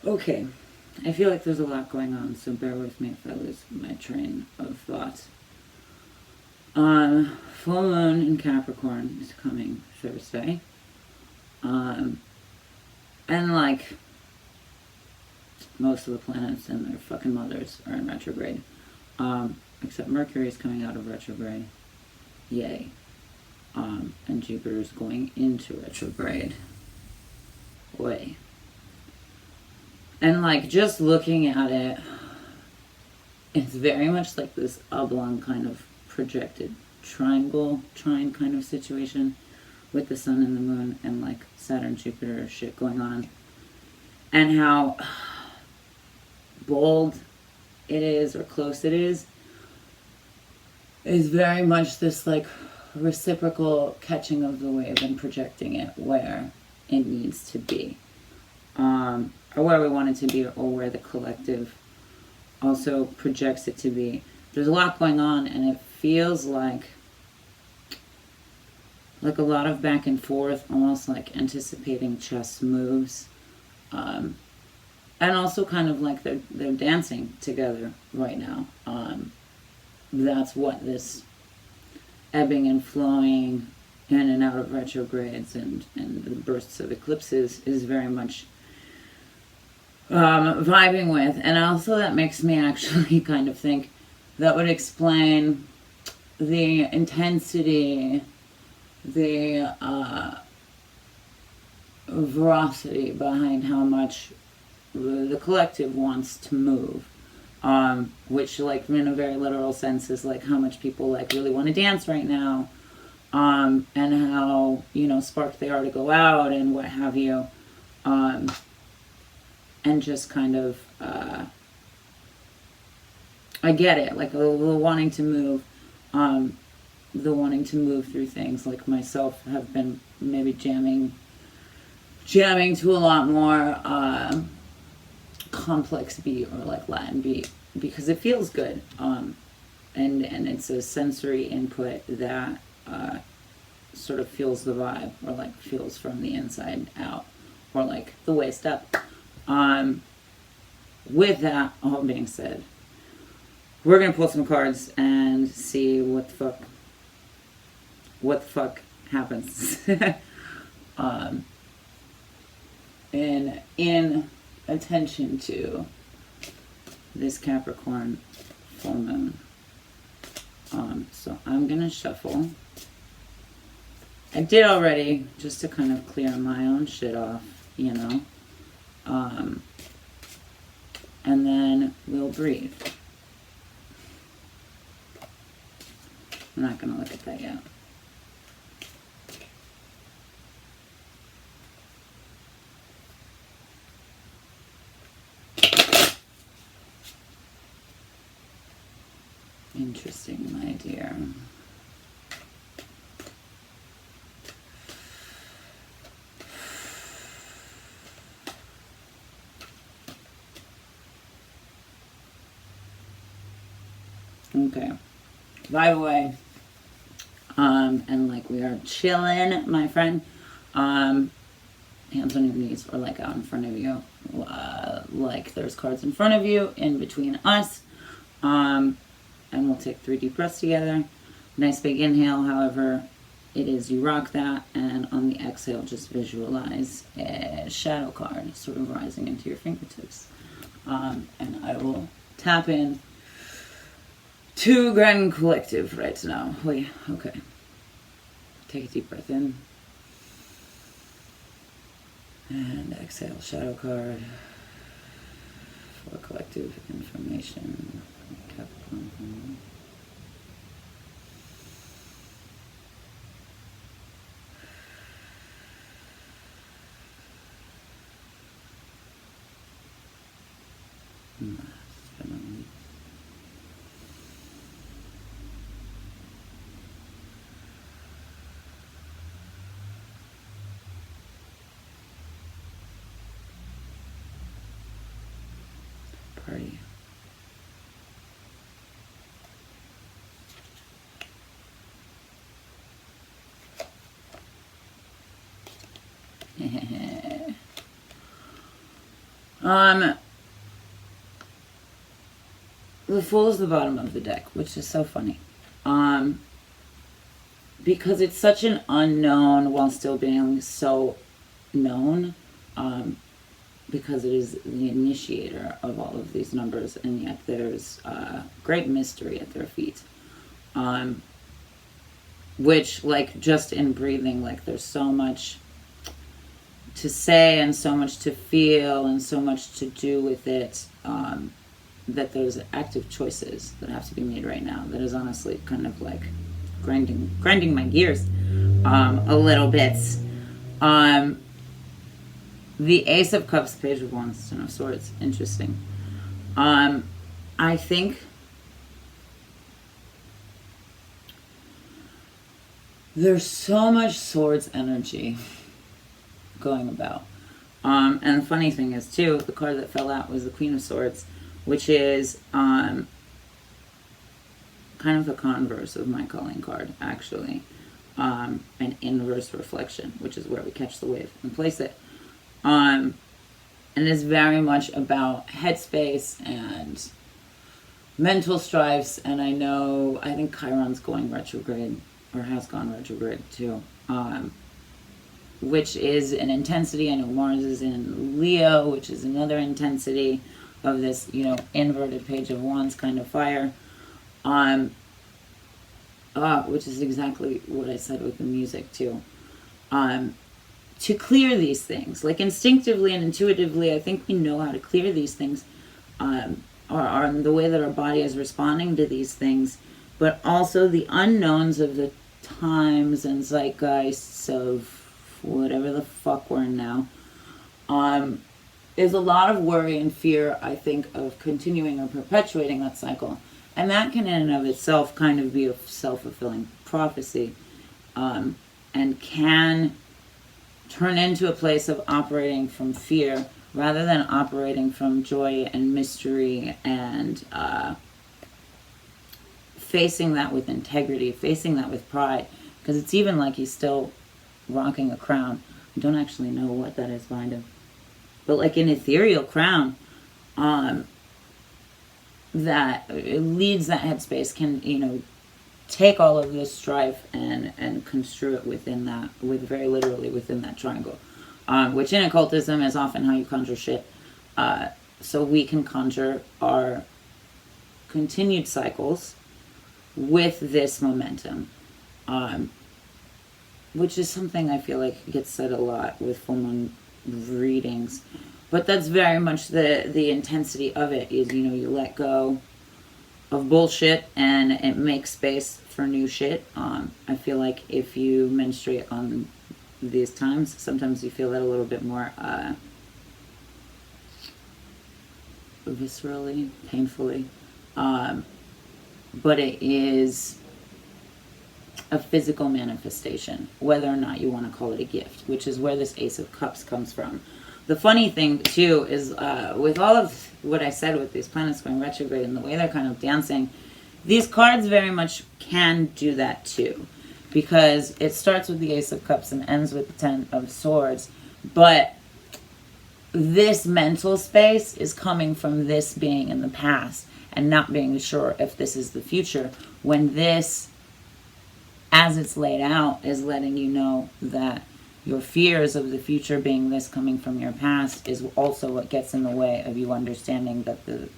Okay, I feel like there's a lot going on, so bear with me if I lose my train of thought. Full moon in Capricorn is coming Thursday. Um, and like most of the planets and their fucking mothers are in retrograde. Except Mercury is coming out of retrograde. Yay. And Jupiter is going into retrograde. Way. And like just looking at it, it's very much like this oblong kind of projected trine kind of situation with the sun and the moon and like Saturn, Jupiter shit going on. And how bold it is or close it is very much this like reciprocal catching of the wave and projecting it where it needs to be. Or where we want it to be, or where the collective also projects it to be. There's a lot going on, and it feels like a lot of back and forth, almost like anticipating chess moves. And also kind of like they're dancing together right now. That's what this ebbing and flowing in and out of retrogrades and the bursts of eclipses is very much vibing with. And also that makes me actually kind of think that would explain the intensity, the veracity behind how much the collective wants to move. Which like in a very literal sense is like how much people like really want to dance right now. And how, sparked they are to go out and what have you. And just kind of, I get it, like the wanting to move, the wanting to move through things. Like myself have been maybe jamming to a lot more complex beat or like Latin beat because it feels good, and it's a sensory input that sort of feels the vibe or like feels from the inside out or like the waist up. With that all being said, we're gonna pull some cards and see what the fuck happens. In attention to this Capricorn full moon. So I'm gonna shuffle. I did already, just to kind of clear my own shit off, and then we'll breathe. I'm not gonna look at that yet. Interesting, my dear. Okay. By the way, and like we are chilling, my friend. Hands on your knees or like out in front of you. Like there's cards in front of you, in between us. And we'll take 3 deep breaths together. Nice big inhale, however it is you rock that. And on the exhale, just visualize a shadow card sort of rising into your fingertips. And I will tap in to Grand Collective right now. Wait, okay. Take a deep breath in. And exhale, shadow card for collective information. Capricorn. Party. The Fool is the bottom of the deck, which is so funny. Because it's such an unknown while still being so known. Because it is the initiator of all of these numbers, and yet there's great mystery at their feet. Which, like, just in breathing, like, there's so much to say and so much to feel and so much to do with it, that there's active choices that have to be made right now. That is honestly kind of like grinding my gears a little bit. The Ace of Cups, Page of Wands, Ten of Swords. Interesting. I think there's so much swords energy going about. And the funny thing is, too, the card that fell out was the Queen of Swords, which is kind of the converse of my calling card, actually. An inverse reflection, which is where we catch the wave and place it. And it's very much about headspace and mental strifes. And I think Chiron's going retrograde, or has gone retrograde too, which is an intensity. I know Mars is in Leo, which is another intensity of this, inverted Page of Wands kind of fire. Which is exactly what I said with the music too. To clear these things, like instinctively and intuitively, I think we know how to clear these things, or the way that our body is responding to these things, but also the unknowns of the times and zeitgeists of whatever the fuck we're in now, is a lot of worry and fear, I think, of continuing or perpetuating that cycle. And that can in and of itself kind of be a self-fulfilling prophecy, and can turn into a place of operating from fear rather than operating from joy and mystery and facing that with integrity, facing that with pride. Because it's even like he's still rocking a crown. I don't actually know what that is behind him. But like an ethereal crown, that it leads that headspace, can, take all of this strife and construe it within that, very literally within that triangle, which in occultism is often how you conjure shit. So we can conjure our continued cycles with this momentum, which is something I feel like gets said a lot with full moon readings. But that's very much the intensity of it is, you let go of bullshit and it makes space for new shit. I feel like if you menstruate on these times, sometimes you feel that a little bit more viscerally, painfully. But it is a physical manifestation, whether or not you want to call it a gift, which is where this Ace of Cups comes from. The funny thing, too, is with all of what I said with these planets going retrograde and the way they're kind of dancing, these cards very much can do that, too. Because it starts with the Ace of Cups and ends with the Ten of Swords. But this mental space is coming from this being in the past and not being sure if this is the future. When this, as it's laid out, is letting you know that your fears of the future being this coming from your past is also what gets in the way of you understanding that the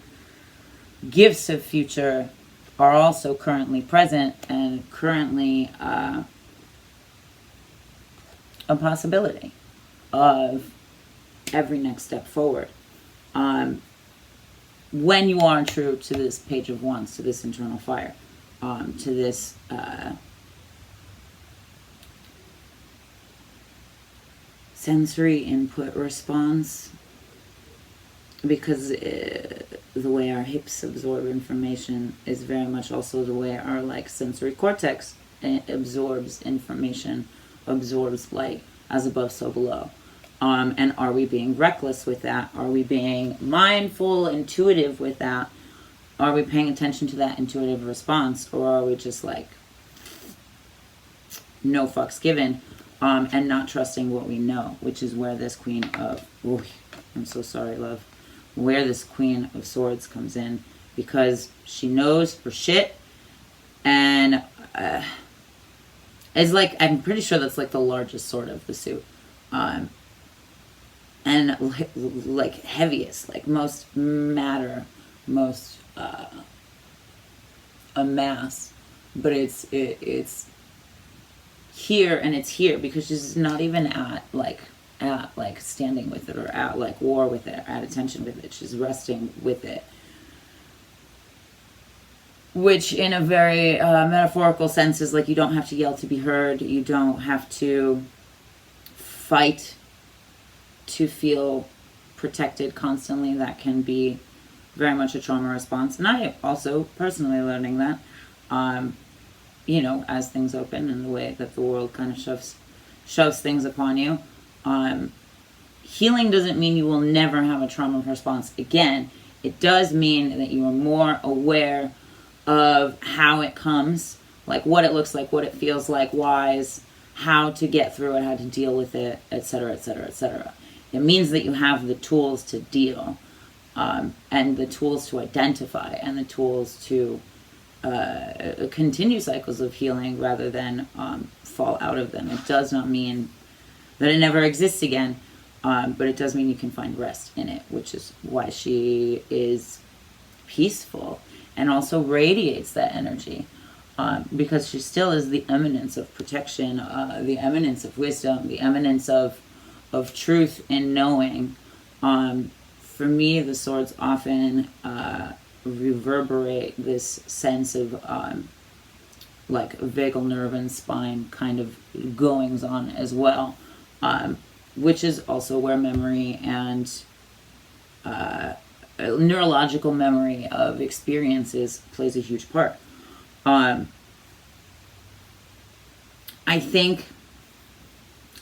gifts of future are also currently present and currently a possibility of every next step forward. When you are true to this Page of Wands, to this internal fire, to this sensory input response, because the way our hips absorb information is very much also the way our sensory cortex absorbs information, absorbs light, as above so below. And are we being reckless with that? Are we being mindful, intuitive with that? Are we paying attention to that intuitive response, or are we just no fucks given, and not trusting what we know, which is where this Queen of, I'm so sorry, love, where this Queen of Swords comes in, because she knows her shit, and it's like, I'm pretty sure that's like the largest sword of the suit, and like heaviest, like most matter, most a mass, but it's here, and it's here because she's not even at like standing with it, or at like war with it, at attention with it. She's resting with it, which in a very metaphorical sense is like, you don't have to yell to be heard, you don't have to fight to feel protected constantly. That can be very much a trauma response, and I also personally learning that, you know, as things open and the way that the world kind of shoves things upon you. Healing doesn't mean you will never have a trauma response again. It does mean that you are more aware of how it comes, like what it looks like, what it feels like, whys, how to get through it, how to deal with it, etc., etc., etc. It means that you have the tools to deal, and the tools to identify, and the tools to continue cycles of healing rather than fall out of them. It does not mean that it never exists again, but it does mean you can find rest in it, which is why she is peaceful and also radiates that energy, because she still is the eminence of protection, the eminence of wisdom, the eminence of truth and knowing. For me, the swords often reverberate this sense of like vagal nerve and spine kind of goings on as well, which is also where memory and neurological memory of experiences plays a huge part. I think,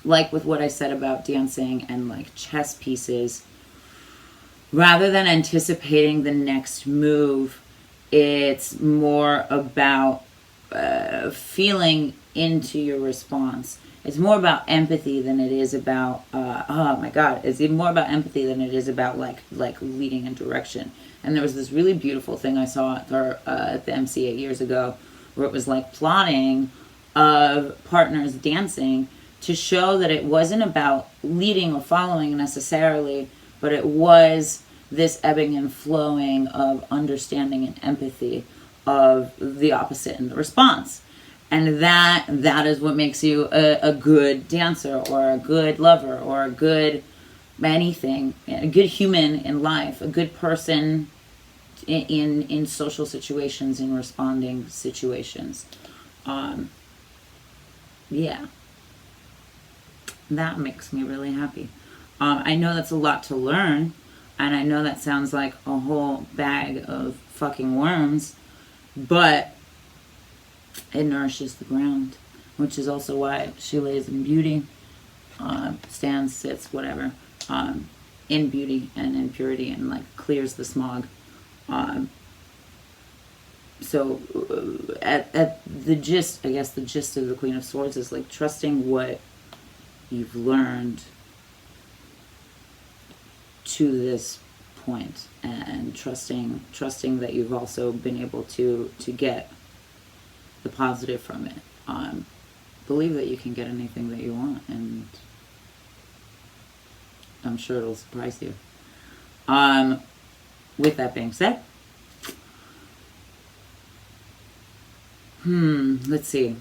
like with what I said about dancing and like chess pieces, rather than anticipating the next move, it's more about feeling into your response. It's more about empathy than it is about, oh my God, it's even more about empathy than it is about like leading and direction. And there was this really beautiful thing I saw at the MCA years ago, where it was like plotting of partners dancing to show that it wasn't about leading or following necessarily, but it was this ebbing and flowing of understanding and empathy of the opposite in the response. And that is what makes you a good dancer, or a good lover, or a good anything, a good human in life, a good person in social situations, in responding situations. Yeah. That makes me really happy. I know that's a lot to learn, and I know that sounds like a whole bag of fucking worms, but it nourishes the ground, which is also why she lays in beauty, stands, sits, whatever, in beauty and in purity, and like clears the smog. So at the gist, I guess the gist of the Queen of Swords is like trusting what you've learned to this point, and trusting that you've also been able to get the positive from it. Believe that you can get anything that you want, and I'm sure it'll surprise you. With that being said, let's see.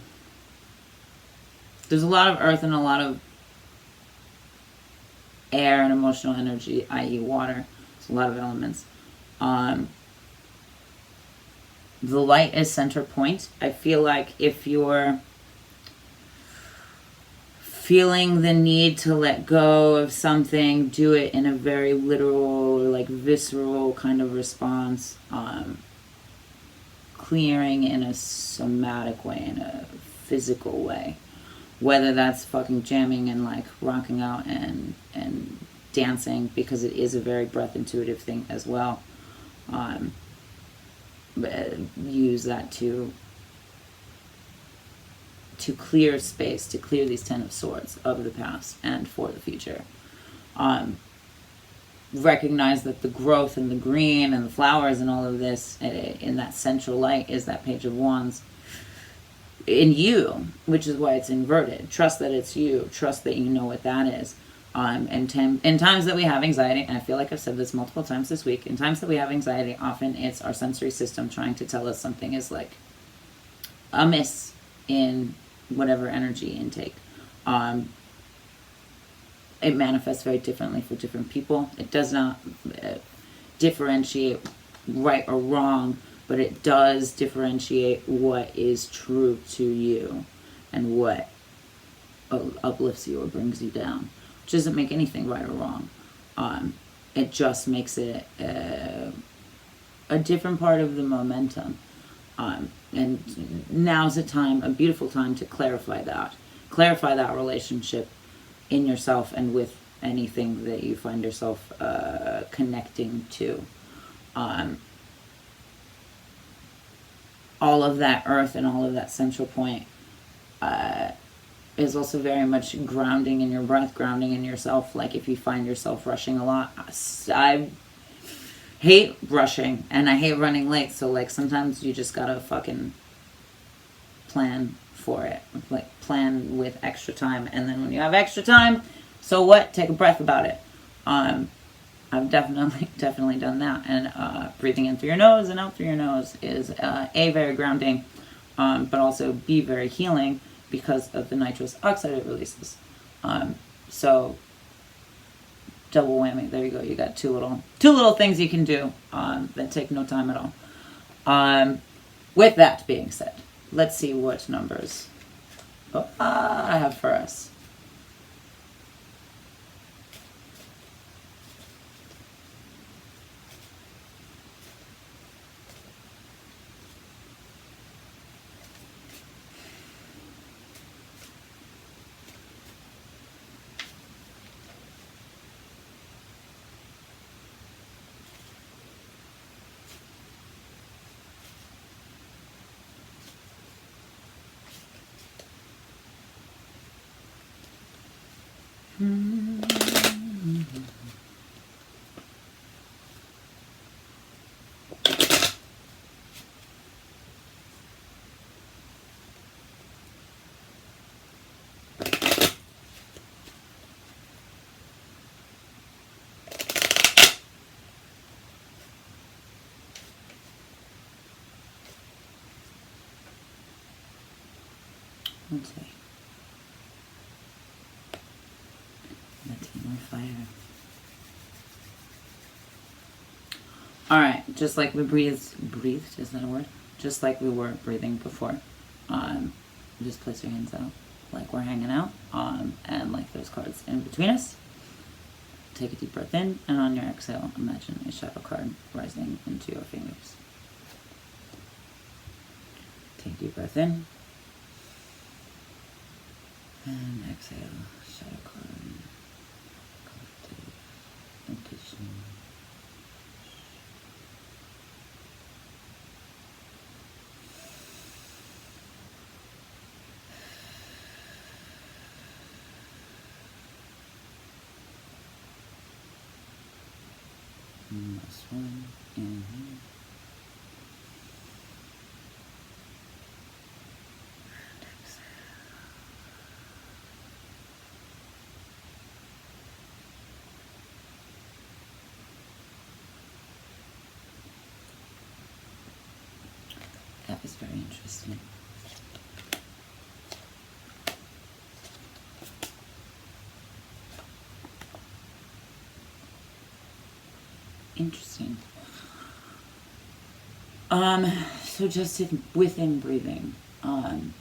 There's a lot of earth and a lot of air and emotional energy, i.e. water. There's a lot of elements. The light is center point. I feel like if you're feeling the need to let go of something, do it in a very literal or like visceral kind of response. Clearing in a somatic way, in a physical way. Whether that's fucking jamming and like rocking out and dancing, because it is a very breath intuitive thing as well. Use that to clear space, to clear these 10 of Swords of the past and for the future. recognize that the growth and the green and the flowers and all of this in that central light is that Page of Wands in you, which is why it's inverted. Trust that it's you. Trust that you know what that is. In times that we have anxiety, and I feel like I've said this multiple times this week, in times that we have anxiety, often it's our sensory system trying to tell us something is like amiss in whatever energy intake. It manifests very differently for different people. It does not differentiate right or wrong, but it does differentiate what is true to you and what uplifts you or brings you down, which doesn't make anything right or wrong. It just makes it a different part of the momentum. And now's a beautiful time to clarify that relationship in yourself and with anything that you find yourself connecting to. All of that earth and all of that central point is also very much grounding in your breath, grounding in yourself. Like if you find yourself rushing a lot, I hate rushing and I hate running late. So like sometimes you just gotta fucking plan for it. Like plan with extra time. And then when you have extra time, so what? Take a breath about it. I've definitely done that. And breathing in through your nose and out through your nose is very grounding, but also B, very healing because of the nitrous oxide it releases. So double whammy. There you go. You got two little things you can do that take no time at all. With that being said, let's see what numbers I have for us. Let's see. Latino fire. Alright, just like we breathed, is that a word? Just like we were breathing before. Just place your hands out like we're hanging out. And like there's cards in between us. Take a deep breath in, and on your exhale, imagine a shadow card rising into your fingers. Take a deep breath in. And exhale, shadow card. Collective intuition. And last one, inhale. That was very interesting. Interesting. So just within breathing, and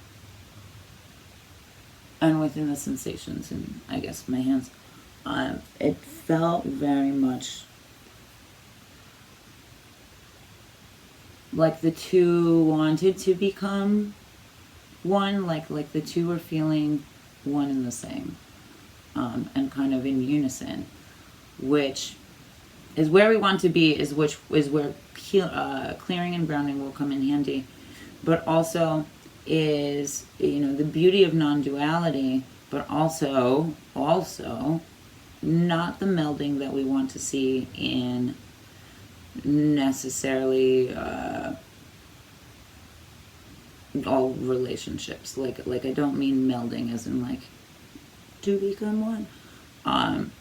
within the sensations and I guess my hands, it felt very much like the two wanted to become one, like the two were feeling one and the same, and kind of in unison, which is where we want to be, is where clearing and grounding will come in handy, but also is, the beauty of non-duality, but also not the melding that we want to see in necessarily all relationships. Like I don't mean melding as in like to become one.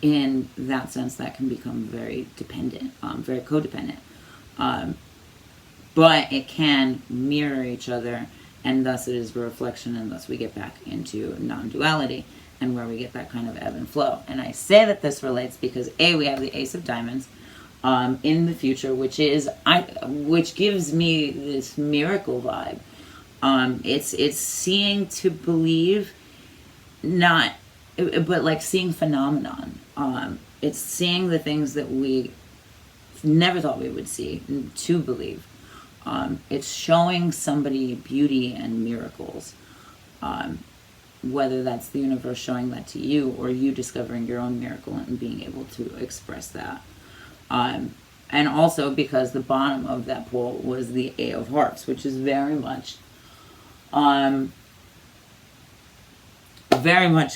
In that sense, that can become very dependent, very codependent. But it can mirror each other, and thus it is a reflection, and thus we get back into non-duality, and where we get that kind of ebb and flow. And I say that this relates because we have the Ace of Diamonds in the future, which gives me this miracle vibe. It's seeing to believe, but like seeing phenomenon. It's seeing the things that we never thought we would see to believe. It's showing somebody beauty and miracles. Whether that's the universe showing that to you or you discovering your own miracle and being able to express that. And also because the bottom of that pole was the Eight of Hearts, which is very much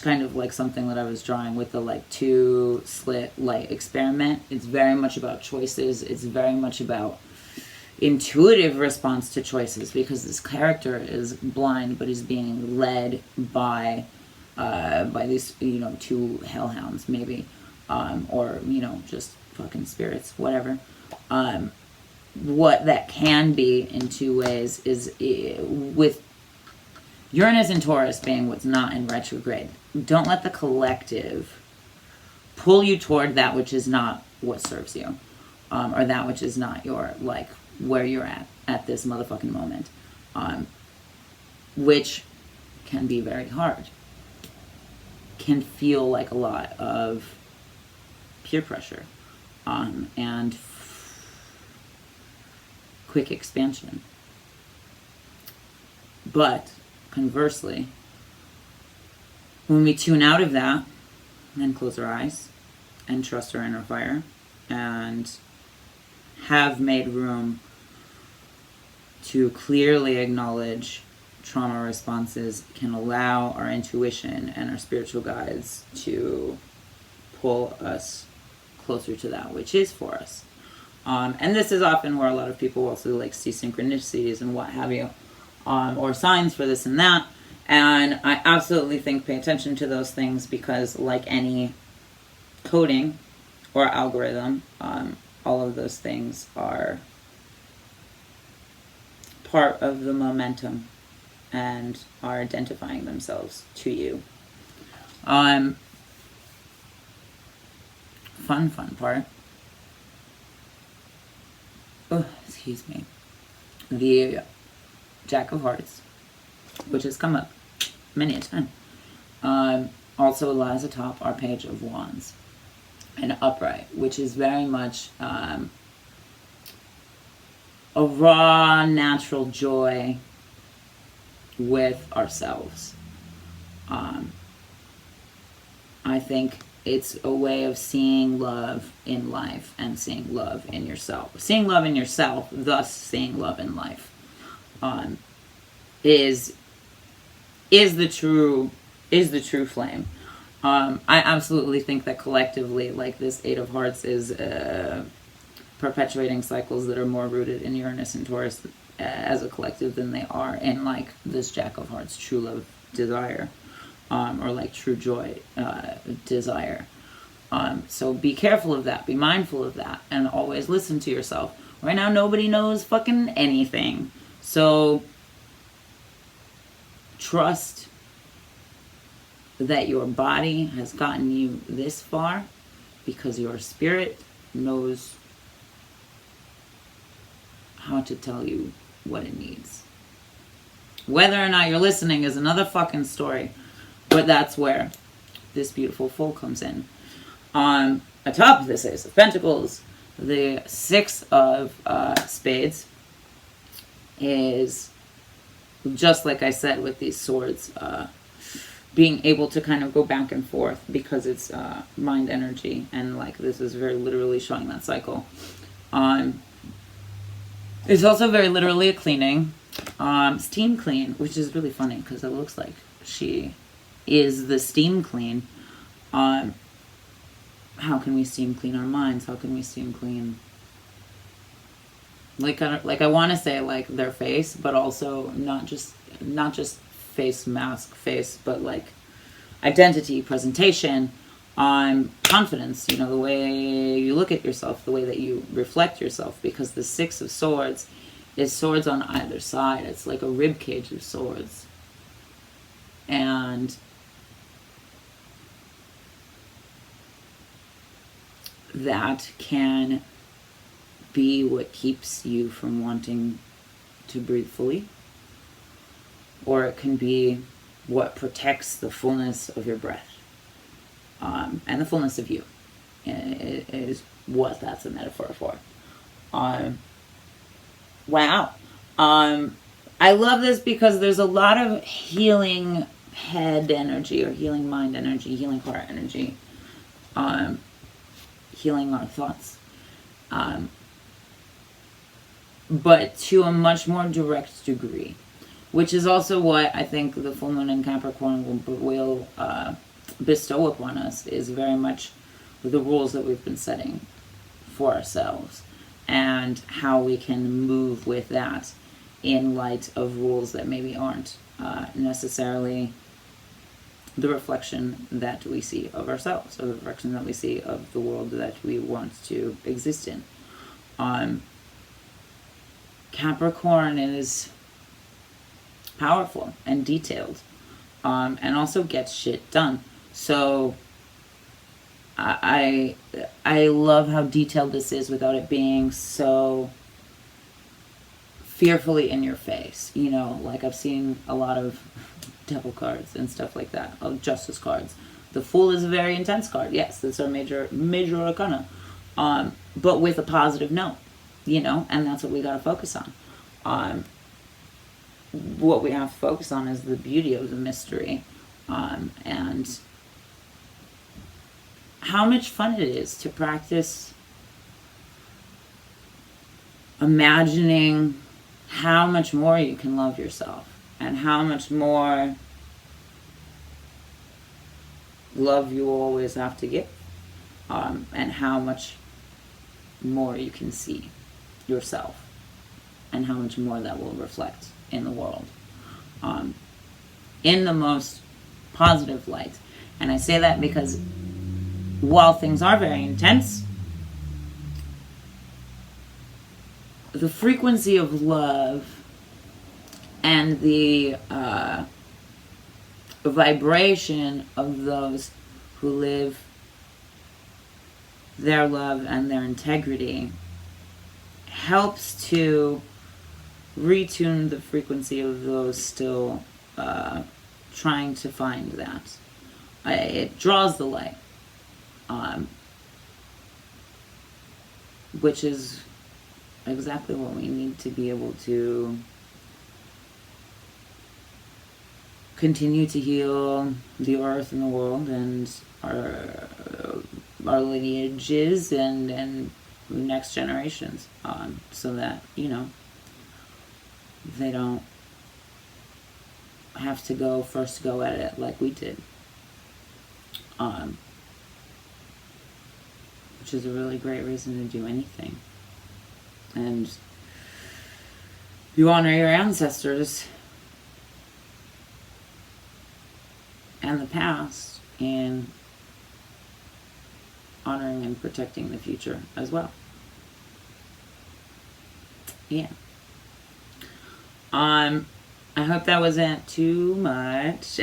kind of like something that I was drawing with the like 2 slit light experiment. It's very much about choices. It's very much about intuitive response to choices, because this character is blind but is being led by these 2 hellhounds maybe, or just fucking spirits, whatever. What that can be in 2 ways is with Uranus and Taurus being what's not in retrograde. Don't let the collective pull you toward that which is not what serves you, or that which is not your, like, where you're at this motherfucking moment, which can be very hard. Can feel like a lot of peer pressure, and quick expansion. But conversely, when we tune out of that and close our eyes and trust our inner fire and have made room to clearly acknowledge trauma responses, can allow our intuition and our spiritual guides to pull us closer to that which is for us. And this is often where a lot of people also like see synchronicities and what have you, or signs for this and that. And I absolutely think pay attention to those things, because like any coding or algorithm, all of those things are part of the momentum and are identifying themselves to you. Fun part. Oh, excuse me. The Jack of Hearts, which has come up many a time, also lies atop our Page of Wands, and upright, which is very much a raw, natural joy with ourselves. I think it's a way of seeing love in life and seeing love in yourself. Seeing love in yourself, thus seeing love in life, is the true flame. I absolutely think that collectively, like this Eight of Hearts is perpetuating cycles that are more rooted in Uranus and Taurus as a collective than they are in like this Jack of Hearts true love desire, or like true joy desire. So be careful of that, be mindful of that, and always listen to yourself. Right now nobody knows fucking anything, so trust that your body has gotten you this far because your spirit knows how to tell you what it needs. Whether or not you're listening is another fucking story, but that's where this beautiful foal comes in. On atop of this Ace of Pentacles, the Six of Spades is, just like I said with these swords, being able to kind of go back and forth because it's mind energy, and like this is very literally showing that cycle. It's also very literally a cleaning, steam clean, which is really funny because it looks like she is the steam clean. How can we steam clean our minds? How can we steam clean, like I want to say like their face, but also not just face, mask, face, but like identity, presentation, confidence, the way you look at yourself, the way that you reflect yourself, because the Six of Swords is swords on either side. It's like a rib cage of swords. And that can be what keeps you from wanting to breathe fully, or it can be what protects the fullness of your breath, and the fullness of you. It is what that's a metaphor for. Wow. I love this because there's a lot of healing head energy, or healing mind energy, healing heart energy, healing our thoughts, but to a much more direct degree, which is also what I think the full moon in Capricorn will bestow upon us, is very much the rules that we've been setting for ourselves, and how we can move with that in light of rules that maybe aren't necessarily the reflection that we see of ourselves, or the reflection that we see of the world that we want to exist in. Capricorn is powerful and detailed, and also gets shit done. So I love how detailed this is without it being so fearfully in your face. Like I've seen a lot of devil cards and stuff like that, of justice cards. The Fool is a very intense card. Yes, that's our major arcana, but with a positive note, and that's what we got to focus on. What we have to focus on is the beauty of the mystery, and how much fun it is to practice imagining how much more you can love yourself, and how much more love you always have to give, and how much more you can see yourself, and how much more that will reflect in the world, in the most positive light. And I say that because while things are very intense, the frequency of love and the vibration of those who live their love and their integrity helps to retune the frequency of those still trying to find that. It draws the light, which is exactly what we need to be able to continue to heal the earth and the world, and our lineages and next generations, so that they don't have to first go at it like we did, which is a really great reason to do anything. And you honor your ancestors and the past in honoring and protecting the future as well. Yeah. I hope that wasn't too much.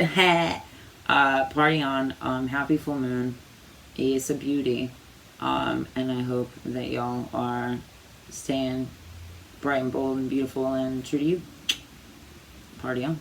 Party on. Happy full moon. It's a beauty. And I hope that y'all are staying bright and bold and beautiful and true to you. Party on.